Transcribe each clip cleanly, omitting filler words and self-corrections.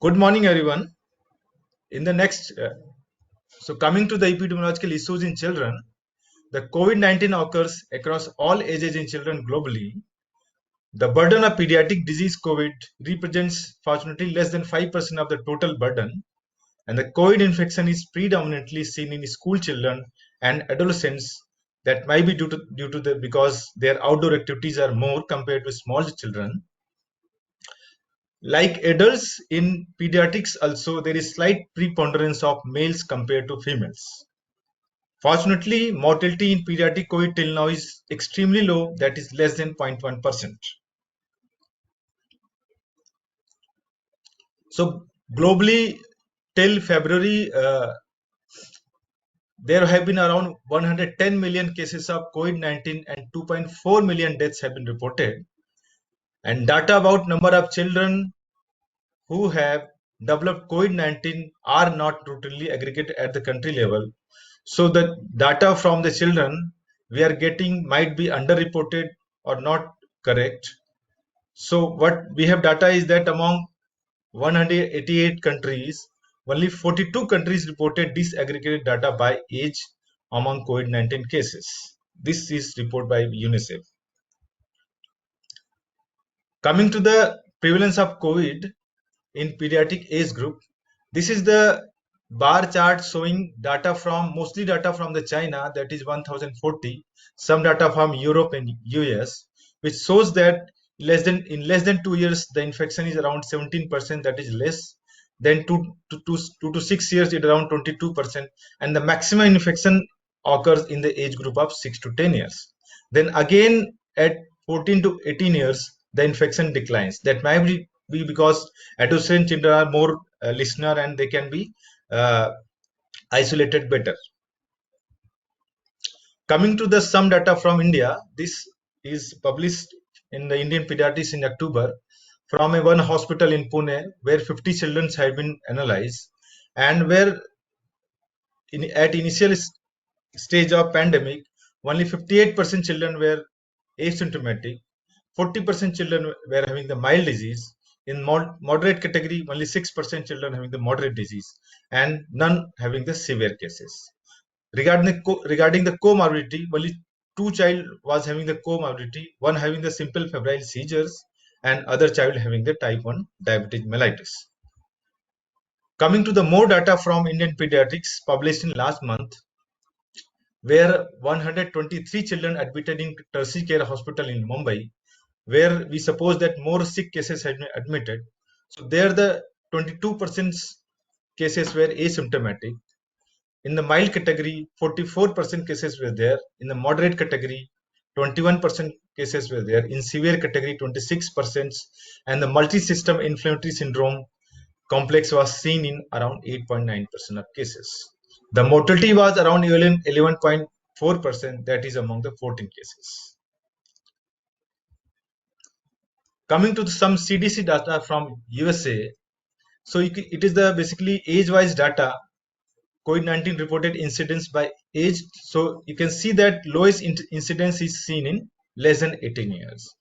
Good morning, everyone. In the next, coming to the epidemiological issues in children, the COVID-19 occurs across all ages in children globally. The burden of pediatric disease COVID represents fortunately less than 5% of the total burden, and the COVID infection is predominantly seen in school children and adolescents. That might be because their outdoor activities are more compared to small children. Like adults, in pediatrics also there is slight preponderance of males compared to females. Fortunately, mortality in pediatric COVID till now is extremely low, that is less than 0.1%. So globally, till February, there have been around 110 million cases of COVID-19 and 2.4 million deaths have been reported. And data about number of children who have developed COVID-19 are not totally aggregated at the country level. So the data from the children we are getting might be underreported or not correct. So what we have data is that among 188 countries, only 42 countries reported disaggregated data by age among COVID-19 cases. This is reported by UNICEF. Coming to the prevalence of COVID in pediatric age group, this is the bar chart showing mostly data from the China, that is 1040, some data from Europe and US, which shows that in less than 2 years the infection is around 17%, that is less. Then 2 to 6 years it around 22%, and the maximum infection occurs in the age group of 6 to 10 years. Then again at 14 to 18 years the infection declines. That might be because adolescent children are more listener and they can be isolated better. Coming to the some data from India, this is published in the Indian Pediatrics in October from one hospital in Pune where 50 children had been analyzed, and where at initial stage of pandemic only 58% children were asymptomatic, 40% children were having the mild disease. In moderate category, only 6% children having the moderate disease, and none having the severe cases. Regarding the comorbidity, only 2 child was having the comorbidity, one having the simple febrile seizures, and other child having the type 1 diabetic mellitus. Coming to the more data from Indian Pediatrics published in last month, where 123 children admitted in tertiary care hospital in Mumbai, where we suppose that more sick cases had been admitted. So there the 22% cases were asymptomatic. In the mild category, 44% cases were there. In the moderate category, 21% cases were there. In severe category, 26%. And the multi-system inflammatory syndrome complex was seen in around 8.9% of cases. The mortality was around 11.4%, that is among the 14 cases. Coming to some CDC data from USA, so it is the basically age-wise data, COVID-19 reported incidence by age. So you can see that lowest incidence is seen in less than 18 years.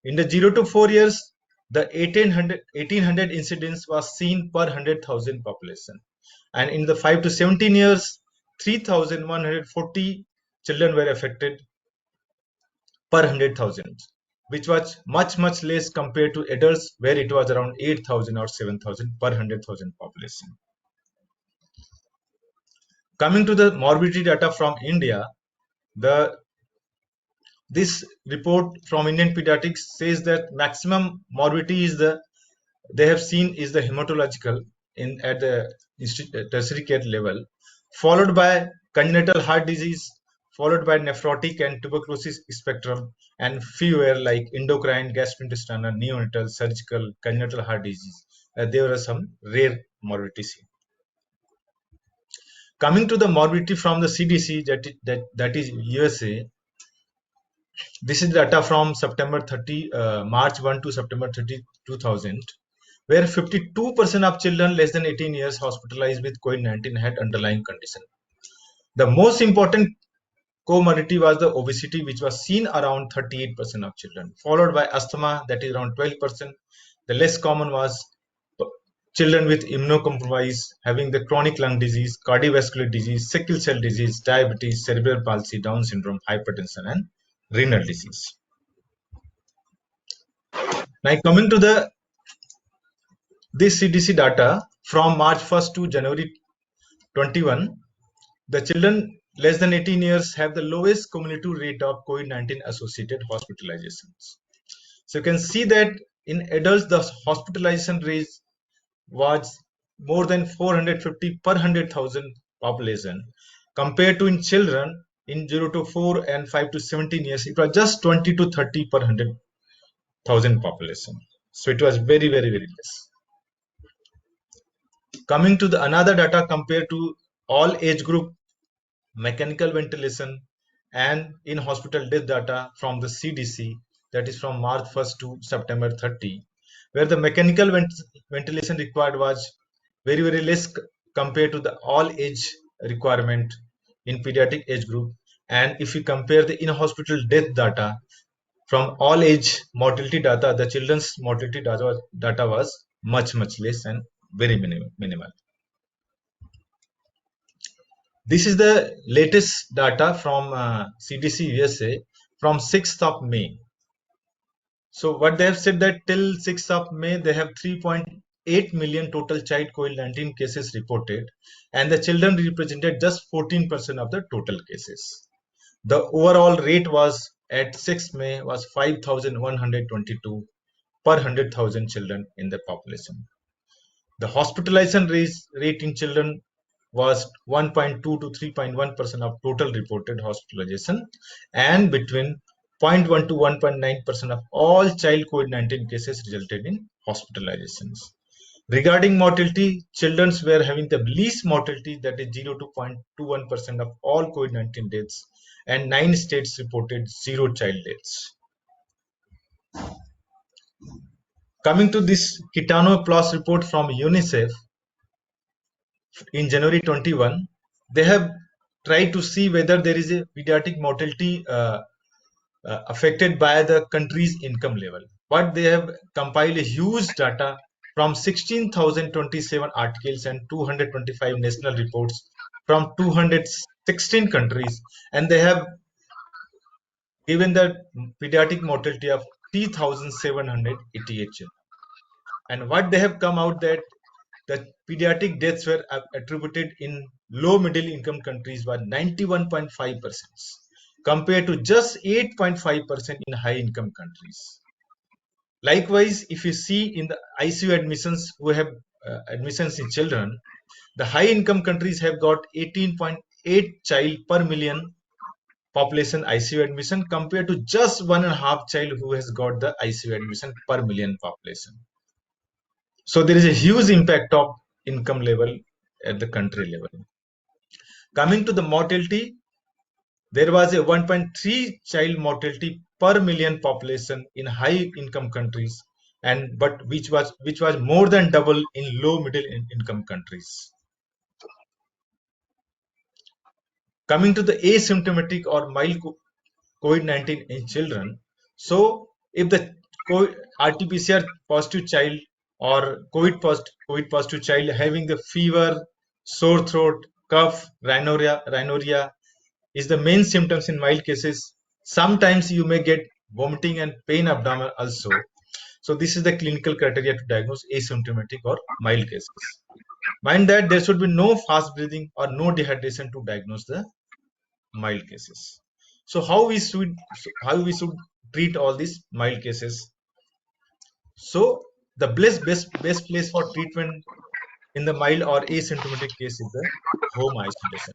In the 0 to 4 years, the 1800 incidence was seen per 100,000 population. And in the 5 to 17 years, 3,140 children were affected per 100,000, which was much less compared to adults, where it was around 8,000 or 7,000 per 100,000 population. Coming to the morbidity data from India, this report from Indian Pediatrics says that maximum morbidity is they have seen is the hematological at the tertiary care level, followed by congenital heart disease, followed by nephrotic and tuberculosis spectrum, and few were like endocrine, gastrointestinal, neonatal, surgical, congenital heart disease. There are some rare morbidities. Coming to the morbidity from the CDC, that is USA. This is data from March 1 to September 30, 2000, where 52% of children less than 18 years hospitalized with COVID-19 had underlying condition. The most important comorbidity was the obesity, which was seen around 38% of children, followed by asthma, that is around 12%. The less common was children with immunocompromise, having the chronic lung disease, cardiovascular disease, sickle cell disease, diabetes, cerebral palsy, Down syndrome, hypertension, and renal disease. Now coming to this CDC data from March 1st to January 21, the children less than 18 years have the lowest cumulative rate of COVID-19 associated hospitalizations. So you can see that in adults, the hospitalization rate was more than 450 per 100,000 population, compared to in children in 0 to 4 and 5 to 17 years, it was just 20 to 30 per 100,000 population. So it was very, very, very less. Coming to the another data compared to all age group mechanical ventilation and in hospital death data from the CDC, that is from March 1st to September 30, where the mechanical ventilation required was very, very less compared to the all age requirement in pediatric age group. And if you compare the in hospital death data from all age mortality data, the children's mortality data was much, much less and very minimal. This is the latest data from CDC USA from 6th of May. So what they have said that till 6th of May, they have 3.8 million total child COVID-19 cases reported, and the children represented just 14% of the total cases. The overall rate was at 6th May was 5,122 per 100,000 children in the population. The hospitalization rate in children was 1.2 to 3.1% of total reported hospitalization, and between 0.1 to 1.9% of all child COVID-19 cases resulted in hospitalizations. Regarding mortality, children were having the least mortality, that is 0 to 0.21% of all COVID-19 deaths, and 9 states reported 0 child deaths. Coming to this Kitano Plus report from UNICEF, in January 21, they have tried to see whether there is a pediatric mortality affected by the country's income level. But they have compiled a huge data from 16,027 articles and 225 national reports from 216 countries, and they have given the pediatric mortality of 3,788 children. And what they have come out that the pediatric deaths were attributed in low middle income countries by 91.5% compared to just 8.5% in high income countries. Likewise, if you see in the ICU admissions who have admissions in children, the high income countries have got 18.8 child per million population ICU admission compared to just 1.5 child who has got the ICU admission per million population. So there is a huge impact of income level at the country level. Coming to the mortality, there was a 1.3 child mortality per million population in high income countries, and but which was more than double in low middle income countries. Coming to the asymptomatic or mild COVID-19 in children, so if the RT-PCR positive child or COVID positive child having the fever, sore throat, cough, rhinorrhea is the main symptoms in mild cases. Sometimes you may get vomiting and pain abdomen also. So this is the clinical criteria to diagnose asymptomatic or mild cases. Mind that there should be no fast breathing or no dehydration to diagnose the mild cases. So how we should treat all these mild cases? So the best place for treatment in the mild or asymptomatic case is the home isolation.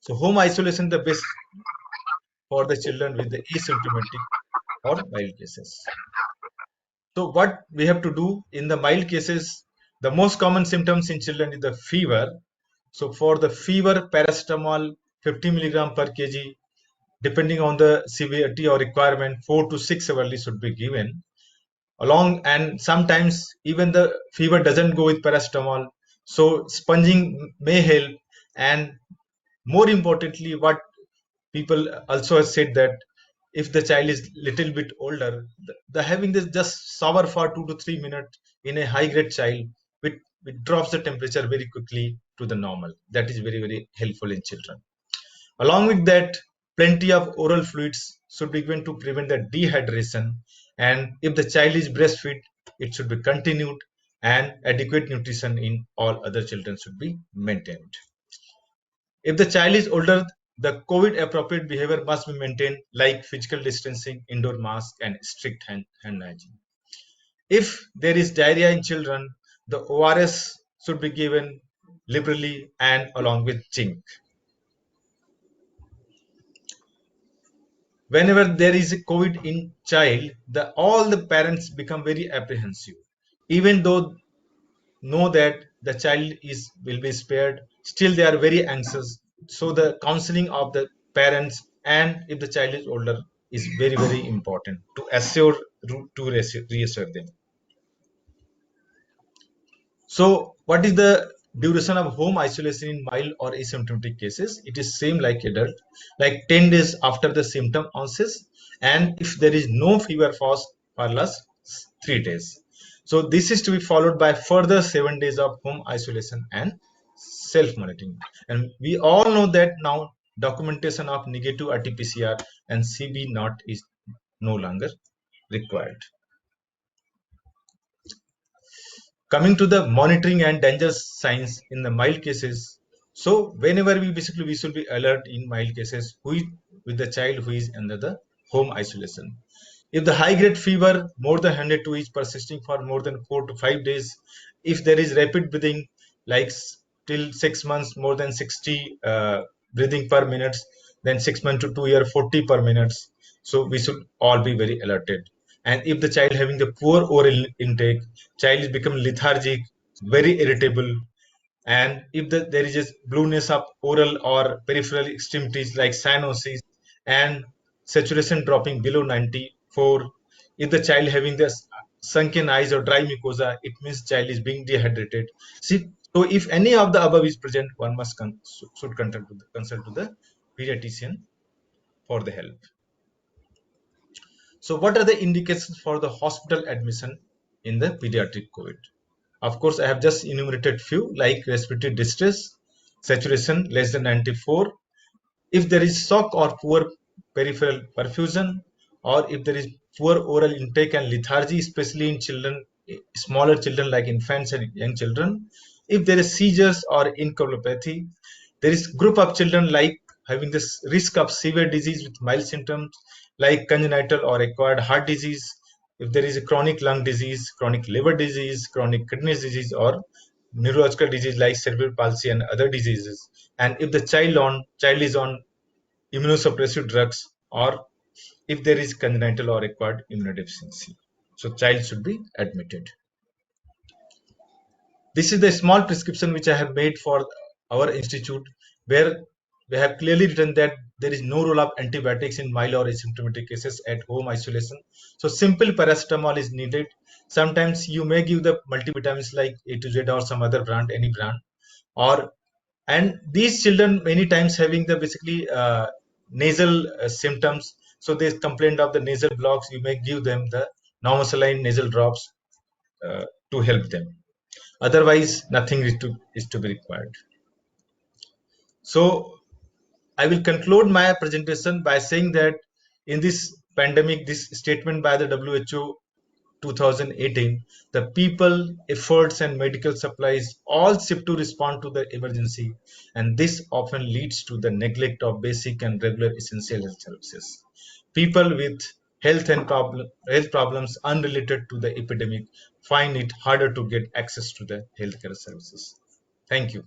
So home isolation the best for the children with the asymptomatic or mild cases. So what we have to do in the mild cases, the most common symptoms in children is the fever. So for the fever, paracetamol 50 milligram per kg, depending on the severity or requirement, 4 to 6 hourly should be given. Along, and sometimes even the fever doesn't go with paracetamol, so sponging may help. And more importantly, what people also have said that if the child is little bit older, the having this just shower for 2 to 3 minutes in a high grade child, it drops the temperature very quickly to the normal. That is very, very helpful in children. Along with that, plenty of oral fluids should be given to prevent the dehydration. And if the child is breastfed, it should be continued, and adequate nutrition in all other children should be maintained. If the child is older, the COVID appropriate behavior must be maintained, like physical distancing, indoor mask, and strict hand hygiene. If there is diarrhea in children, the ORS should be given liberally and along with zinc. Whenever there is a COVID in child, all the parents become very apprehensive, even though know that the child is will be spared. Still, they are very anxious. So the counseling of the parents, and if the child is older, is very, very important to reassure them. So, what is the duration of home isolation in mild or asymptomatic cases? It is same like adult, like 10 days after the symptom onset, and if there is no fever for last 3 days. So, this is to be followed by further 7 days of home isolation and self-monitoring. And we all know that now documentation of negative RT-PCR and CB naught is no longer required. Coming to the monitoring and danger signs in the mild cases. So whenever we should be alert in mild cases who is with the child who is under the home isolation. If the high grade fever more than 102 is persisting for more than 4 to 5 days, if there is rapid breathing like till 6 months more than 60 breathing per minute, then 6 months to 2 year 40 per minute, so we should all be very alerted. And if the child having the poor oral intake, child is become lethargic, very irritable, and if there is a blueness of oral or peripheral extremities like cyanosis, and saturation dropping below 94, if the child having the sunken eyes or dry mucosa, it means child is being dehydrated. See, so if any of the above is present, one must should consult to the pediatrician for the help. So what are the indications for the hospital admission in the pediatric COVID? Of course, I have just enumerated few like respiratory distress, saturation less than 94, if there is shock or poor peripheral perfusion, or if there is poor oral intake and lethargy, especially in children, smaller children like infants and young children, if there is seizures or encephalopathy, there is group of children like having this risk of severe disease with mild symptoms like congenital or acquired heart disease, if there is a chronic lung disease, chronic liver disease, chronic kidney disease, or neurological disease like cerebral palsy and other diseases, and if the child is on immunosuppressive drugs, or if there is congenital or acquired immunodeficiency, so child should be admitted. This is the small prescription which I have made for our institute, where we have clearly written that there is no role of antibiotics in mild or asymptomatic cases at home isolation. So simple paracetamol is needed. Sometimes you may give the multivitamins like A to Z or some other brand, any brand, or and these children many times having the basically nasal symptoms. So they complained of the nasal blocks. You may give them the normal saline nasal drops to help them. Otherwise, nothing is to be required. So I will conclude my presentation by saying that in this pandemic, this statement by the WHO 2018, the people, efforts, and medical supplies all shift to respond to the emergency, and this often leads to the neglect of basic and regular essential health services. People with health problems unrelated to the epidemic find it harder to get access to the healthcare services. Thank you.